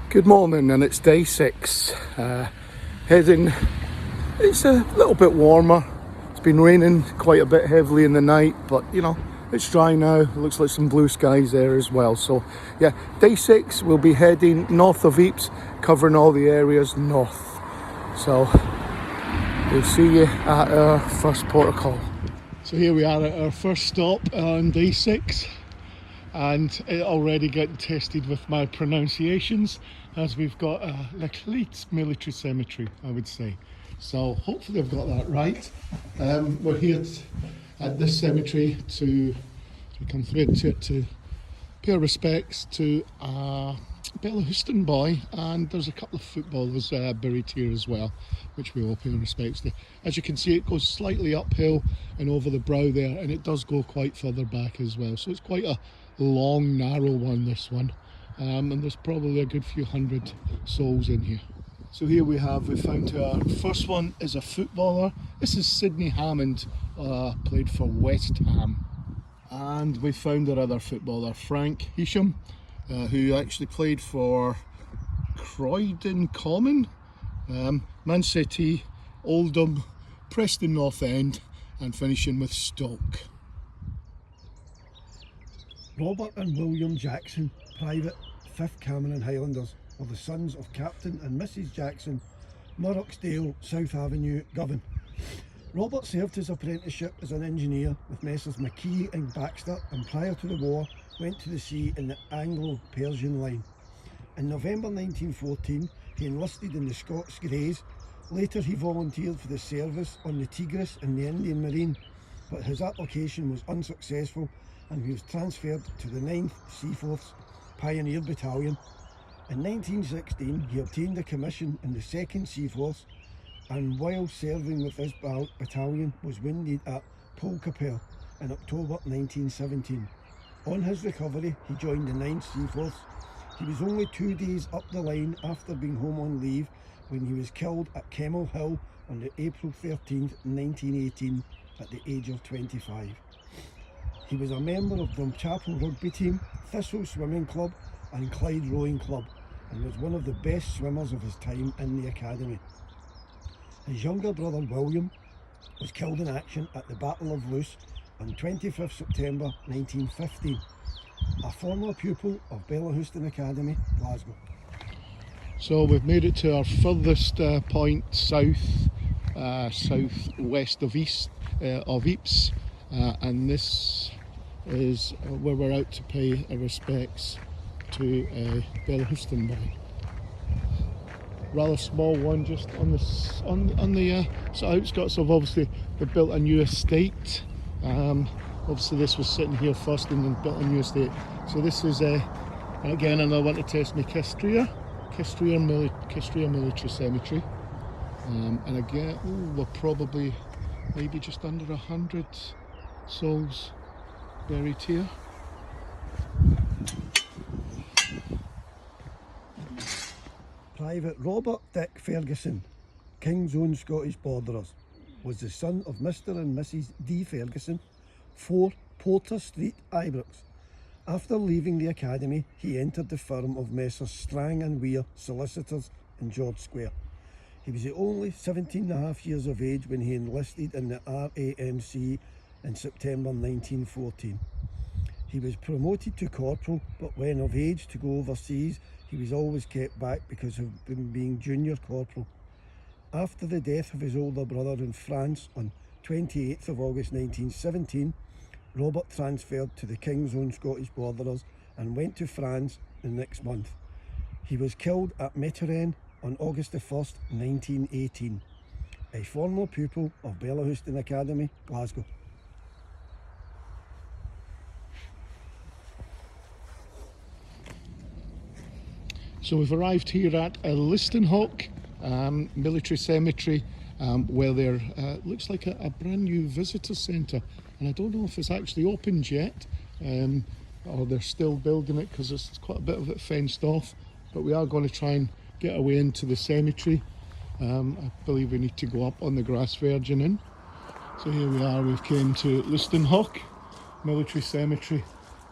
Good morning, and it's day 6. Heading, it's a little bit warmer. It's been raining quite a bit heavily in the night, but you know, it's dry now. It looks like some blue skies there as well. So yeah, day 6, we'll be heading north of Ypres, covering all the areas north. So we'll see you at our first port of call. So here we are at our first stop on day 6. And it already getting tested with my pronunciations, as we've got Le Cleats Military Cemetery, I would say. So hopefully I've got that right. We're here at this cemetery to come through into it to pay our respects to a Belllahouston boy, and there's a couple of footballers buried here as well, which we all pay our respects to. As you can see, it goes slightly uphill and over the brow there, and it does go quite further back as well. So it's quite a long, narrow one, this one. And there's probably a good few hundred souls in here. So here we found our first one is a footballer. This is Sidney Hammond, played for West Ham. And we found our other footballer, Frank Hisham, who actually played for Croydon Common, Man City, Oldham, Preston North End, and finishing with Stoke. Robert and William Jackson, Private, 5th Cameron Highlanders, were the sons of Captain and Mrs Jackson, Murrocksdale, South Avenue, Govan. Robert served his apprenticeship as an engineer with Messrs McKee and Baxter, and prior to the war went to the sea in the Anglo-Persian Line. In November 1914 he enlisted in the Scots Greys. Later he volunteered for the service on the Tigris in the Indian Marine, but his application was unsuccessful and he was transferred to the 9th Seaforth's Pioneer Battalion. In 1916 he obtained a commission in the 2nd Seaforths, and while serving with this battalion was wounded at Polkapelle in October 1917. On his recovery he joined the 9th Seaforths. He was only 2 days up the line after being home on leave when he was killed at Kemmel Hill on the April 13th, 1918 at the age of 25. He was a member of Drumchapel Rugby Team, Thistle Swimming Club and Clyde Rowing Club, and was one of the best swimmers of his time in the academy. His younger brother William was killed in action at the Battle of Luce on 25th September 1915, a former pupil of Belllahouston Academy, Glasgow. So we've made it to our furthest point southwest of Ypres, and this is where we're out to pay our respects to a Belllahouston boy. Rather small one, just on the sort of outskirts of, obviously they built a new estate. Obviously this was sitting here first and then built a new estate. So this is again another one to test my Kistria Military Cemetery. And again, we're probably maybe just under 100 souls buried here. Private Robert Dick Ferguson, King's Own Scottish Borderers, was the son of Mr and Mrs D Ferguson, 4 Porter Street, Ypres. After leaving the academy, he entered the firm of Messrs Strang and Weir, solicitors in George Square. He was only 17.5 years of age when he enlisted in the RAMC in September 1914. He was promoted to corporal, but when of age to go overseas, he was always kept back because of being junior corporal. After the death of his older brother in France on 28th of August 1917, Robert transferred to the King's Own Scottish Borderers and went to France the next month. He was killed at Meteren on August the 1st, 1918. A former pupil of Belllahouston Academy, Glasgow. So we've arrived here at Listenhock Military Cemetery, where there looks like a brand new visitor centre, and I don't know if it's actually opened yet, or they're still building it because it's quite a bit of it fenced off, but we are going to try and get away into the cemetery. I believe we need to go up on the Grass Virgin Inn. So here we are, we've came to Listenhock Military Cemetery,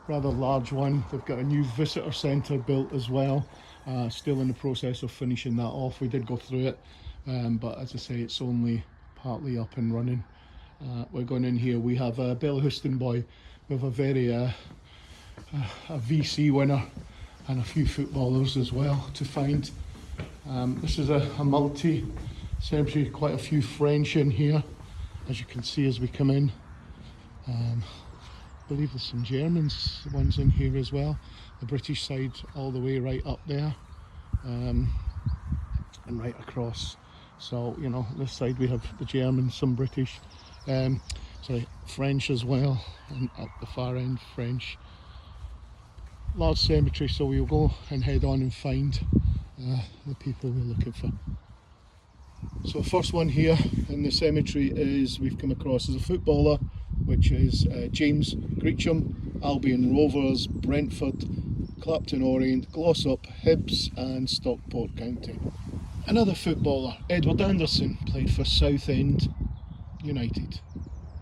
rather large one. They've got a new visitor centre built as well. Still in the process of finishing that off. We did go through it, but as I say, it's only partly up and running. We're going in here. We have a Belllahouston boy. We have a very a VC winner and a few footballers as well to find. This is a multi-cemetery, quite a few French in here, as you can see as we come in. I believe there's some Germans ones in here as well. The British side all the way right up there, and right across. So, you know, this side we have the Germans, some British, French as well, and at the far end French. Large cemetery, so we'll go and head on and find the people we're looking for. So the first one here in the cemetery is we've come across as a footballer, which is James Greecham, Albion Rovers, Brentford, Clapton Orient, Glossop, Hibs and Stockport County. Another footballer, Edward Anderson, played for Southend United.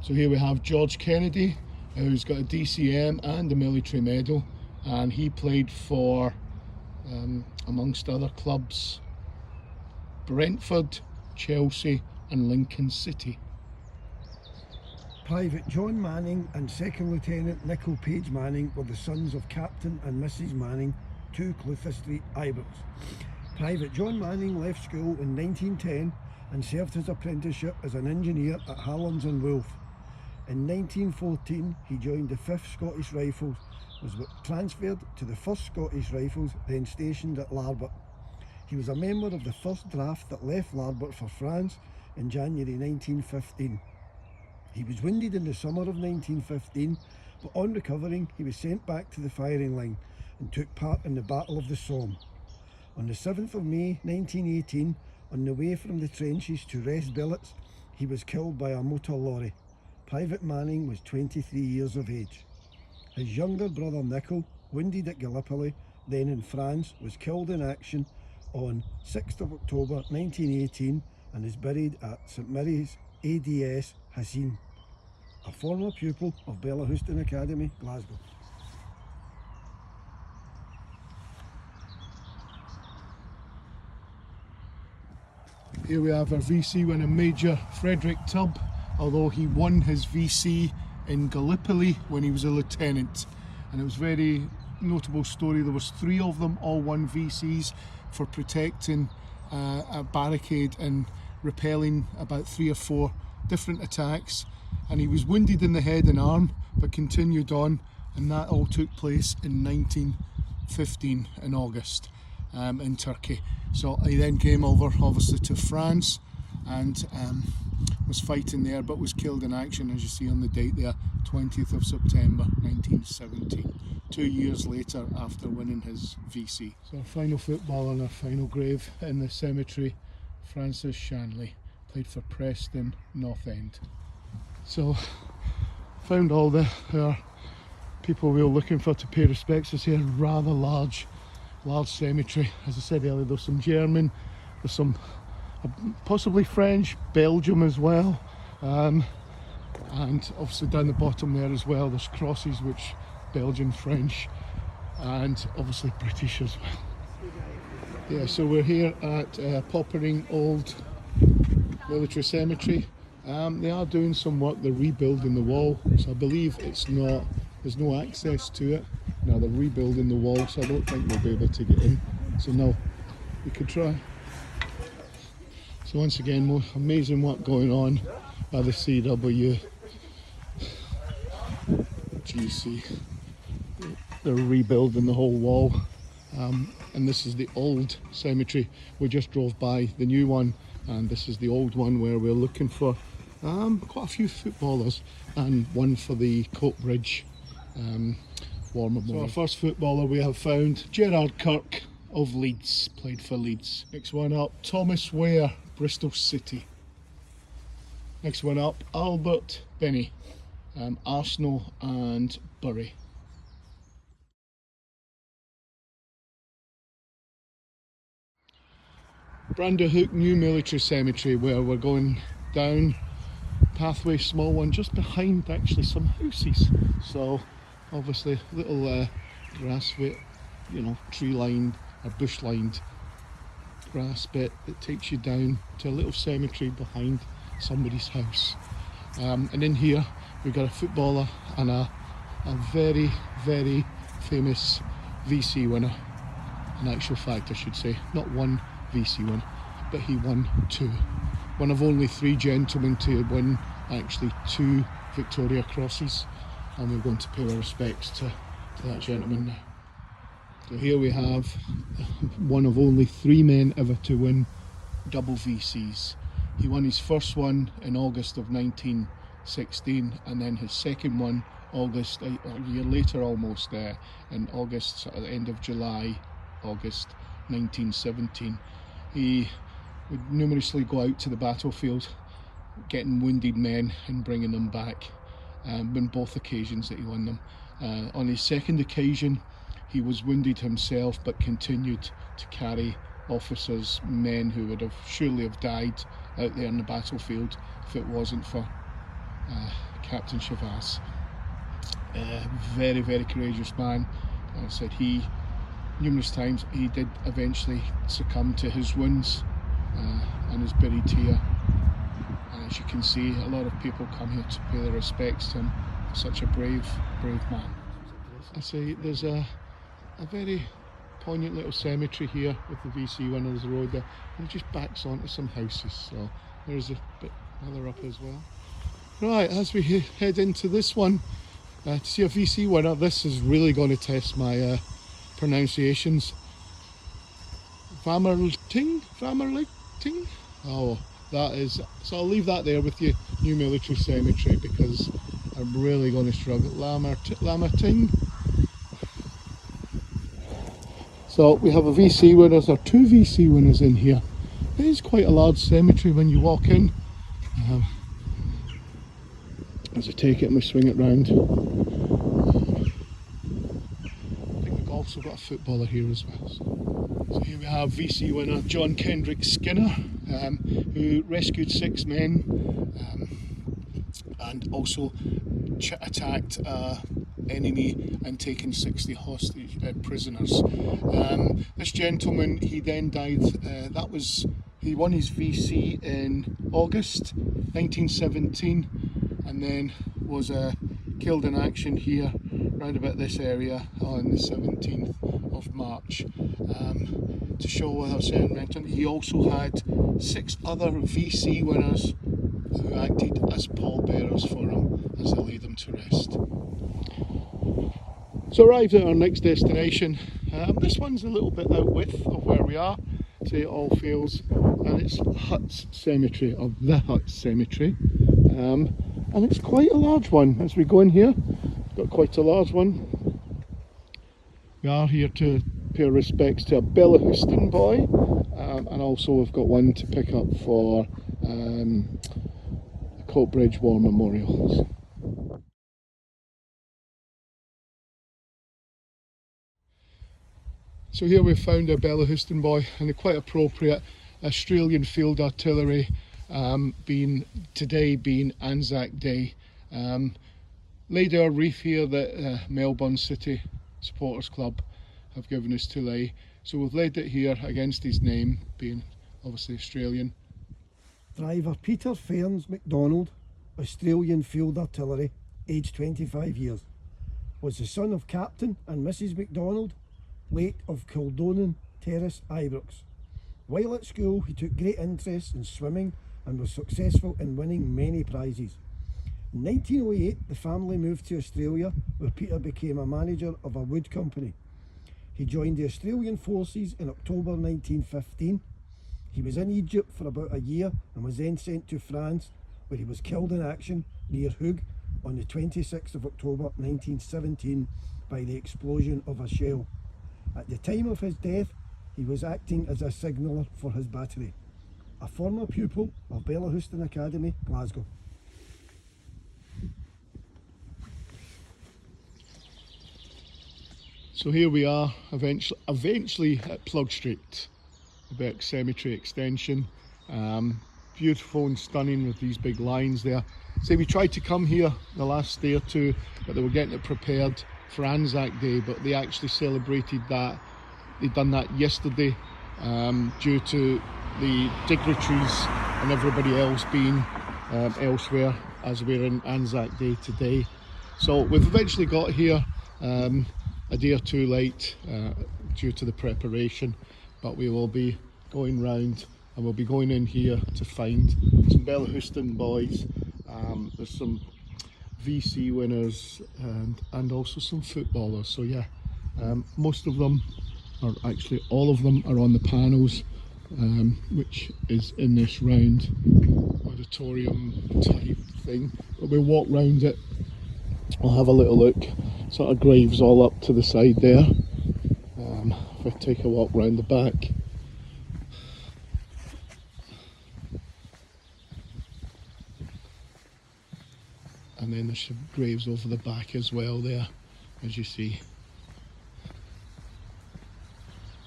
So here we have George Kennedy, who's got a DCM and a military medal, and he played for, amongst other clubs, Brentford, Chelsea and Lincoln City. Private John Manning and Second Lieutenant Nicol Page Manning were the sons of Captain and Mrs Manning, 2 Clutha Street, Ypres. Private John Manning left school in 1910 and served his apprenticeship as an engineer at Harlands and Wolff. In 1914 he joined the 5th Scottish Rifles, was transferred to the 1st Scottish Rifles, then stationed at Larbert. He was a member of the first draft that left Larbert for France in January 1915. He was wounded in the summer of 1915, but on recovering he was sent back to the firing line and took part in the Battle of the Somme. On the 7th of May 1918, on the way from the trenches to rest billets, he was killed by a motor lorry. Private Manning was 23 years of age. His younger brother Nicol, wounded at Gallipoli, then in France, was killed in action on 6th of October 1918 and is buried at St Mary's ADS Hassin, a former pupil of Belllahouston Academy, Glasgow. Here we have our VC winner, Major Frederick Tubb, although he won his VC in Gallipoli when he was a lieutenant, and it was a very notable story. There was 3 of them, all won VCs for protecting a barricade and repelling about 3 or 4 different attacks, and he was wounded in the head and arm but continued on, and that all took place in 1915 in August in Turkey. So he then came over obviously to France and was fighting there, but was killed in action, as you see on the date there, 20th of September 1917, 2 years later after winning his VC. So our final footballer and our final grave in the cemetery, Francis Shanley, played for Preston North End. So found all the people we were looking for to pay respects. It's here, rather large cemetery. As I said earlier, there's some German, there's some possibly French, Belgium as well, and obviously down the bottom there as well there's crosses, which Belgian, French and obviously British as well. Yeah, so we're here at Poppering Old Military Cemetery. They are doing some work, they're rebuilding the wall, so I believe there's no access to it. Now they're rebuilding the wall, so I don't think we'll be able to get in. So no, we could try. So once again, more amazing work going on by the CW GC. They're rebuilding the whole wall, and this is the old cemetery. We just drove by the new one, and this is the old one where we're looking for quite a few footballers and one for the Coatbridge War Memorial. So our first footballer we have found, Gerard Kirk of Leeds, played for Leeds. Next one up, Thomas Ware, Bristol City. Next one up, Albert Benny, Arsenal and Bury. Branderhook New Military Cemetery, where we're going down pathway, small one just behind actually some houses. So obviously little grass, tree lined a bush-lined grass bit that takes you down to a little cemetery behind somebody's house. And in here we've got a footballer and a very, very famous VC winner. In actual fact, I should say, not one VC win, but he won 2. One of only 3 gentlemen to win actually 2 Victoria Crosses, and we're going to pay our respects to that gentleman now. So here we have one of only 3 men ever to win double VCs. He won his first one in August of 1916, and then his second one August, a year later almost, in August, at the end of July, August 1917. He would numerously go out to the battlefield, getting wounded men and bringing them back, on both occasions that he won them. On his second occasion, he was wounded himself, but continued to carry officers, men who would have surely have died out there on the battlefield if it wasn't for Captain Chavas. Very, very courageous man. As I said, he numerous times he did eventually succumb to his wounds, and is buried here. And as you can see, a lot of people come here to pay their respects to him, for such a brave man. I say there's a very poignant little cemetery here with the VC winners road there, and it just backs onto some houses, so there's a bit further up as well. Right, as we head into this one, to see a VC winner, this is really going to test my pronunciations. Vamerling? Oh, that is, so I'll leave that there with you, New Military Cemetery, because I'm really going to struggle. Lamerting. So we have a VC winners, or 2 VC winners in here. It is quite a large cemetery when you walk in. As I take it and we swing it round. I think we've also got a footballer here as well. So here we have VC winner John Kendrick Skinner, who rescued 6 men and also attacked enemy and taken 60 hostage prisoners. This gentleman, he then died, he won his VC in August 1917, and then was killed in action here round about this area on the 17th of March. To show what I was saying, he also had 6 other VC winners who acted as pallbearers for him as they laid him to rest. So arrived at our next destination. This one's a little bit out width of where we are, say All Fails, and it's Huts Cemetery, of the Huts Cemetery, and it's quite a large one. As we go in here, we've got quite a large one. We are here to pay our respects to a Belllahouston boy, and also we've got one to pick up for Coatbridge War Memorials. So here we've found a Belllahouston boy, and a quite appropriate Australian Field Artillery, today being Anzac Day. Laid our wreath here that Melbourne City Supporters Club have given us to lay. So we've laid it here against his name, being obviously Australian. Driver Peter Ferns MacDonald, Australian Field Artillery, aged 25 years, was the son of Captain and Mrs MacDonald, late of Kildonan Terrace, Ypres. While at school, he took great interest in swimming and was successful in winning many prizes. In 1908, the family moved to Australia, where Peter became a manager of a wood company. He joined the Australian forces in October 1915. He was in Egypt for about a year and was then sent to France, where he was killed in action near Hooge on the 26th of October 1917 by the explosion of a shell. At the time of his death, he was acting as a signaller for his battery. A former pupil of Belllahouston Academy, Glasgow. So here we are, eventually at Plug Street, the Beck Cemetery extension. Beautiful and stunning with these big lines there. So we tried to come here the last day or two, but they were getting it prepared for Anzac Day, but they actually celebrated that they'd done that yesterday due to the dignitaries and everybody else being elsewhere as we're in Anzac Day today. So we've eventually got here a day or two late due to the preparation, but we will be going round and we'll be going in here to find some Belllahouston boys. There's some VC winners and also some footballers. So yeah, most of them, or actually all of them, are on the panels, which is in this round auditorium type thing. But we'll walk round it, we'll have a little look. Sort of graves all up to the side there. If I take a walk round the back. And then there's some graves over the back as well there, as you see.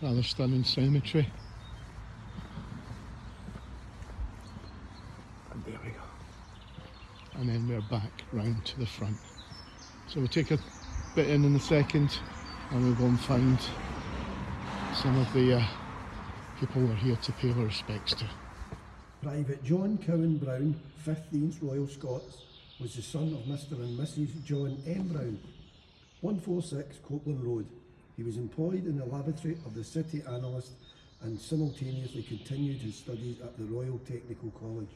Rather stunning cemetery. And there we go. And then we're back round to the front. So we'll take a bit in a second and we'll go and find some of the people we're here to pay our respects to. Private John Cowan Brown, 15th Royal Scots, was the son of Mr and Mrs John M Brown, 146 Copeland Road. He was employed in the laboratory of the City Analyst and simultaneously continued his studies at the Royal Technical College.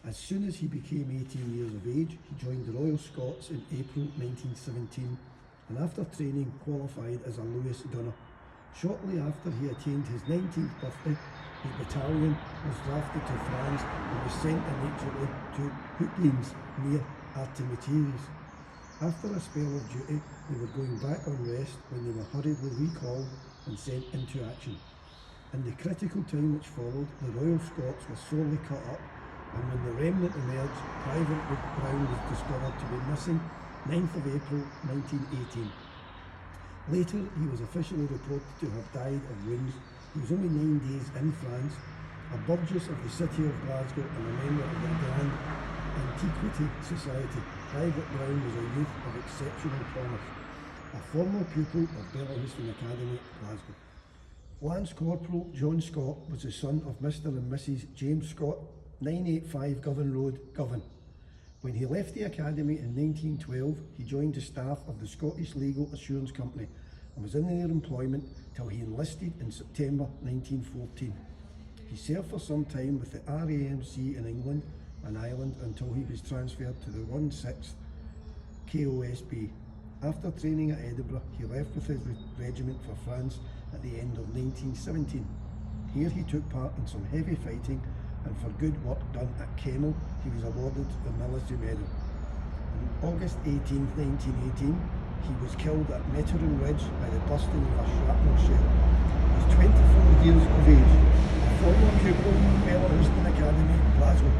As soon as he became 18 years of age, he joined the Royal Scots in April 1917 and after training qualified as a Lewis Gunner. Shortly after he attained his 19th birthday, his battalion was drafted to France and was sent immediately to Pupils near Ypres. After a spell of duty, they were going back on rest when they were hurriedly recalled and sent into action. In the critical time which followed, the Royal Scots were sorely cut up, and when the remnant emerged, Private Brown was discovered to be missing 9th of April 1918. Later, he was officially reported to have died of wounds. He was only 9 days in France, a burgess of the city of Glasgow and a member of the Grand Antiquity Society. Private Brown was a youth of exceptional promise, a former pupil of Belllahouston Academy, Glasgow. Lance Corporal John Scott was the son of Mr and Mrs James Scott, 985 Govan Road, Govan. When he left the academy in 1912, he joined the staff of the Scottish Legal Assurance Company and was in their employment till he enlisted in September 1914. He served for some time with the RAMC in England and Ireland until he was transferred to the 16th KOSB. After training at Edinburgh, he left with his regiment for France at the end of 1917. Here he took part in some heavy fighting, and for good work done at Kemmel, he was awarded the Military Medal. On August 18, 1918, he was killed at Metterin Ridge by the bursting of a shrapnel shell. He was 24 years of age, a former pupil of Belllahouston Academy, Glasgow.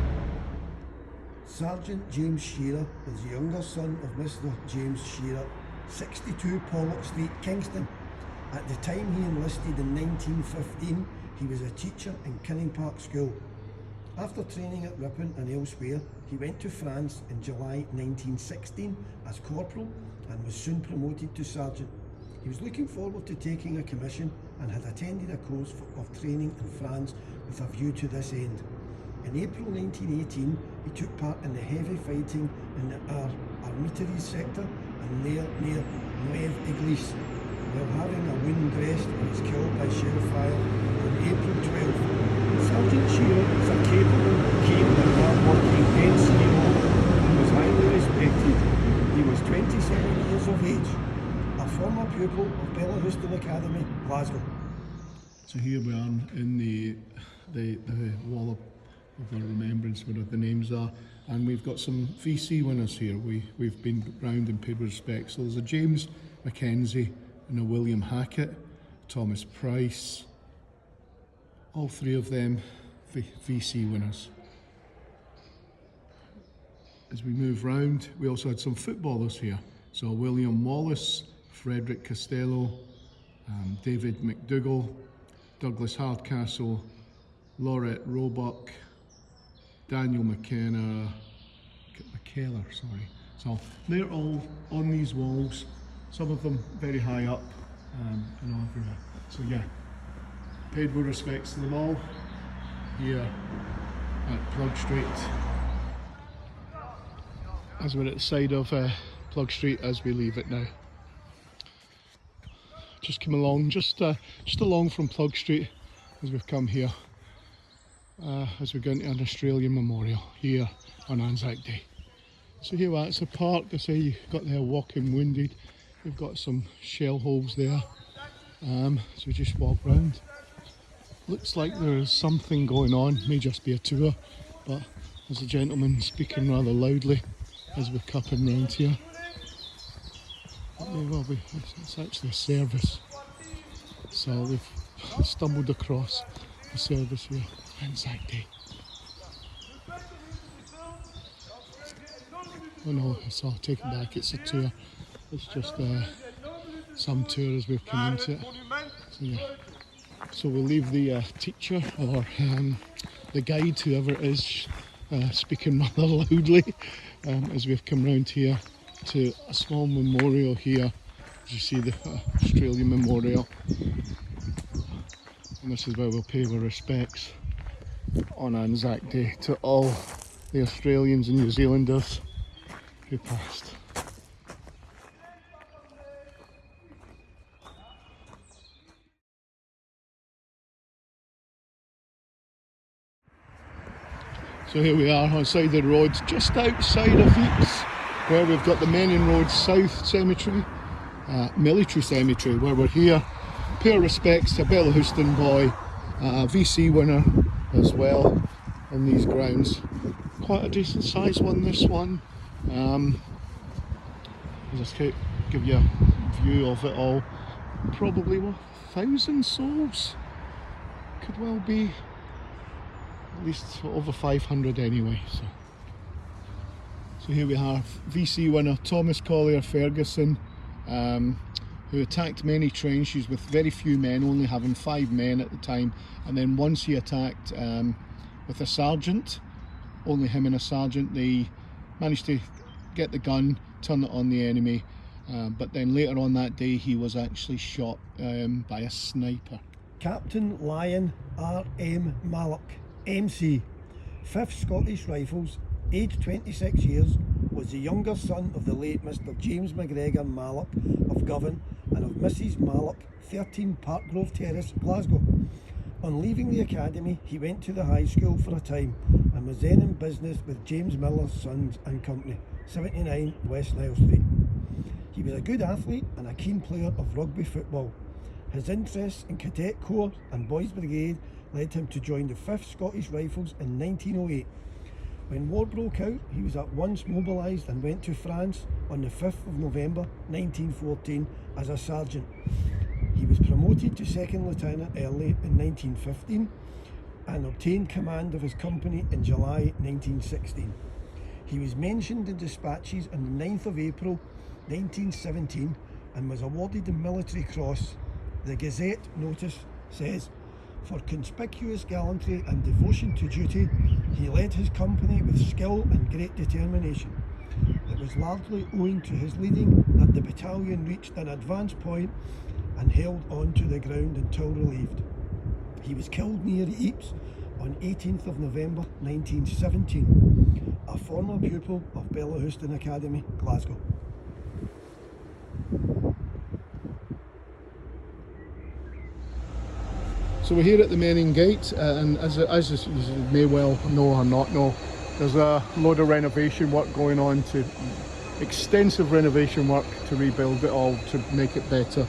Sergeant James Shearer was the younger son of Mr James Shearer, 62 Pollock Street, Kingston. At the time he enlisted in 1915, he was a teacher in Kinning Park School. After training at Ripon and elsewhere, he went to France in July 1916 as corporal and was soon promoted to sergeant. He was looking forward to taking a commission and had attended a course of training in France with a view to this end. In April 1918, he took part in the heavy fighting in the Ypres sector and near Ypres. While having a wound dressed, he was killed by shell fire on April 12th. Sergeant Shearer was a capable, keen and hard-working NCO and was highly respected. He was 27 years of age, a former pupil of Belllahouston Academy, Glasgow. So here we are in the wall of our remembrance where the names are, and we've got some VC winners here. We've been round and paid respect. So there's a James Mackenzie and a William Hackett, Thomas Price, all three of them VC winners. As we move round, we also had some footballers here. So William Wallace, Frederick Costello, David McDougall, Douglas Hardcastle, Laurette Roebuck, Daniel McKellar, sorry. So they're all on these walls, some of them very high up, and all everywhere. So yeah, paid my respects to them all here at Plug Street. As we're at the side of Plug Street as we leave it now. Just come along, just along from Plug Street as we've come here, as we go into an Australian memorial here on Anzac Day. So here we are, it's a park. They say you've got there walking wounded. We've got some shell holes there. So we just walk round. Looks like there's something going on, may just be a tour, but there's a gentleman speaking rather loudly as we're cupping round here. It may well be, it's actually a service. So we've stumbled across the service here, Anzac Day. Oh no, it's all taken back, it's a tour. It's just some tour as we've come into it. So, yeah. So we'll leave the teacher or the guide, whoever it is, speaking rather loudly as we've come round here to a small memorial here. As you see, the Australian Memorial. And this is where we'll pay our respects on Anzac Day to all the Australians and New Zealanders who passed. So here we are on the side of the road, just outside of Ypres, where we've got the Menin Road South Cemetery, Military Cemetery, where we're here. Pay our respects to a Belllahouston boy, VC winner as well in these grounds. Quite a decent sized one, this one. I'll just give you a view of it all. Probably 1,000 souls. Could well be at least over 500 anyway. So here we have VC winner Thomas Collier Ferguson, who attacked many trenches with very few men, only having 5 men at the time. And then once he attacked with a sergeant, only him and a sergeant, they managed to get the gun, turn it on the enemy. But then later on that day, he was actually shot by a sniper. Captain Lion R.M. Mallock, MC, 5th Scottish Rifles, aged 26 years, was the younger son of the late Mr. James McGregor Mallock of Govan and of Mrs. Mallock, 13 Parkgrove Terrace, Glasgow. On leaving the academy, he went to the high school for a time and was then in business with James Miller's Sons and Company, 79 West Nile Street. He was a good athlete and a keen player of rugby football. His interests in Cadet Corps and Boys Brigade led him to join the 5th Scottish Rifles in 1908. When war broke out, he was at once mobilised and went to France on the 5th of November 1914 as a sergeant. He was promoted to 2nd Lieutenant early in 1915 and obtained command of his company in July 1916. He was mentioned in dispatches on the 9th of April 1917 and was awarded the Military Cross. The Gazette notice says, "For conspicuous gallantry and devotion to duty, he led his company with skill and great determination. It was largely owing to his leading that the battalion reached an advanced point and held on to the ground until relieved." He was killed near Ypres on 18th of November 1917, a former pupil of Belllahouston Academy, Glasgow. So we're here at the Menin Gate, and as you may well know or not know, there's a load of renovation work going on, extensive renovation work to rebuild it all, to make it better.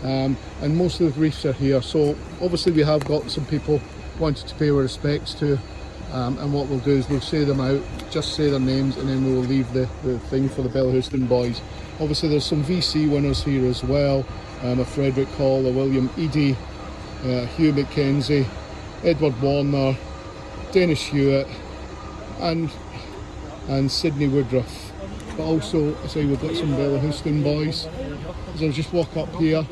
And most of the reefs are here, so obviously we have got some people wanted to pay our respects to, and what we'll do is we'll say them out, just say their names, and then we'll leave the thing for the Belllahouston boys. Obviously there's some VC winners here as well, a Frederick Hall, a William Eadie, Hugh Mackenzie, Edward Warner, Dennis Hewitt and Sydney Woodruff. But also, I say we've got some Belllahouston boys. As I'll just walk up here,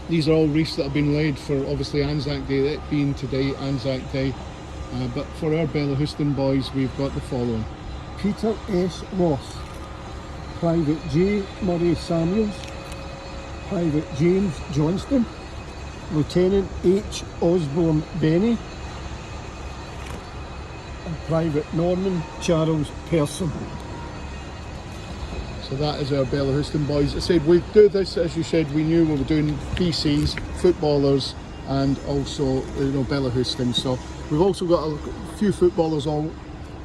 these are all reefs that have been laid for obviously Anzac Day, it being today Anzac Day. But for our Belllahouston boys, we've got the following. Peter S. Ross, Private J. Murray Samuels, Private James Johnston, Lieutenant H. Osborne Benny, and Private Norman Charles Pearson. So that is our Belllahouston boys. I said we do this, as you said, we knew we were doing VCs, footballers, and also Belllahouston. So we've also got a few footballers all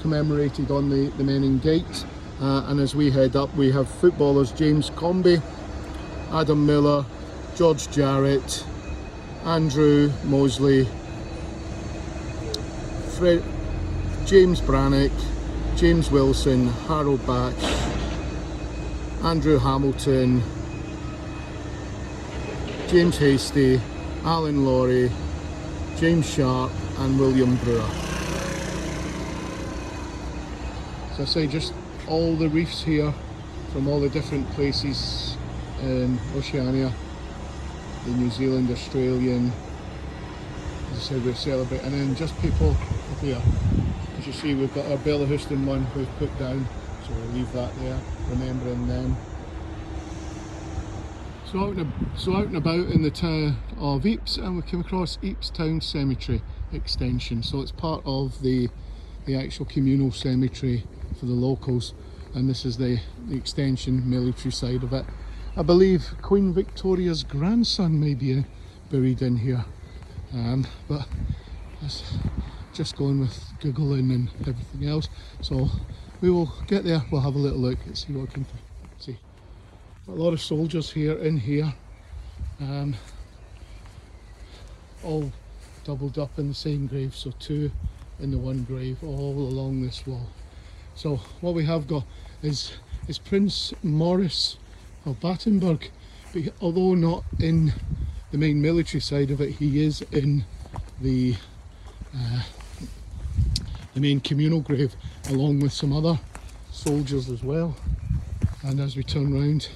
commemorated on the men in gate. And as we head up, we have footballers James Comby, Adam Miller, George Jarrett, Andrew Mosley, James Brannock, James Wilson, Harold Batch, Andrew Hamilton, James Hasty, Alan Laurie, James Sharp and William Brewer. So I say just all the reefs here from all the different places in Oceania, the New Zealand, Australian, as I said we're celebrating, and then just people up here. As you see, we've got our Belllahouston one we've put down, so we'll leave that there, remembering them. So out and about in the town of Ypres, and we came across Ypres Town Cemetery extension. So it's part of the actual communal cemetery for the locals, and this is the extension military side of it. I believe Queen Victoria's grandson may be buried in here, but that's just going with Googling and everything else. So we will get there, we'll have a little look and see what we can see. A lot of soldiers here in here, all doubled up in the same grave, so two in the one grave all along this wall. So what we have got is Prince Maurice of Battenberg, but although not in the main military side of it, he is in the main communal grave along with some other soldiers as well. And as we turn round,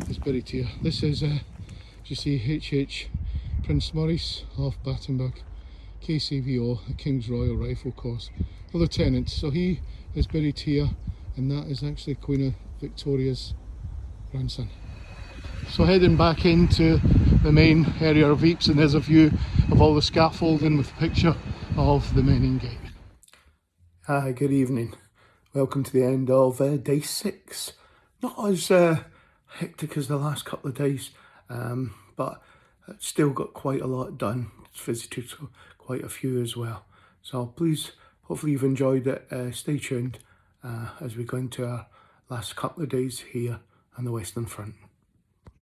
he's buried here. This is, as you see, HH Prince Maurice of Battenberg, KCVO, the King's Royal Rifle Corps, a lieutenant. So he is buried here, and that is actually Queen Victoria's grandson. So heading back into the main area of Ypres, and there's a view of all the scaffolding with a picture of the men in gate. Hi, good evening. Welcome to the end of day 6. Not as hectic as the last couple of days, but still got quite a lot done. Visited quite a few as well. So please, hopefully you've enjoyed it. Stay tuned as we go into our last couple of days here on the Western Front.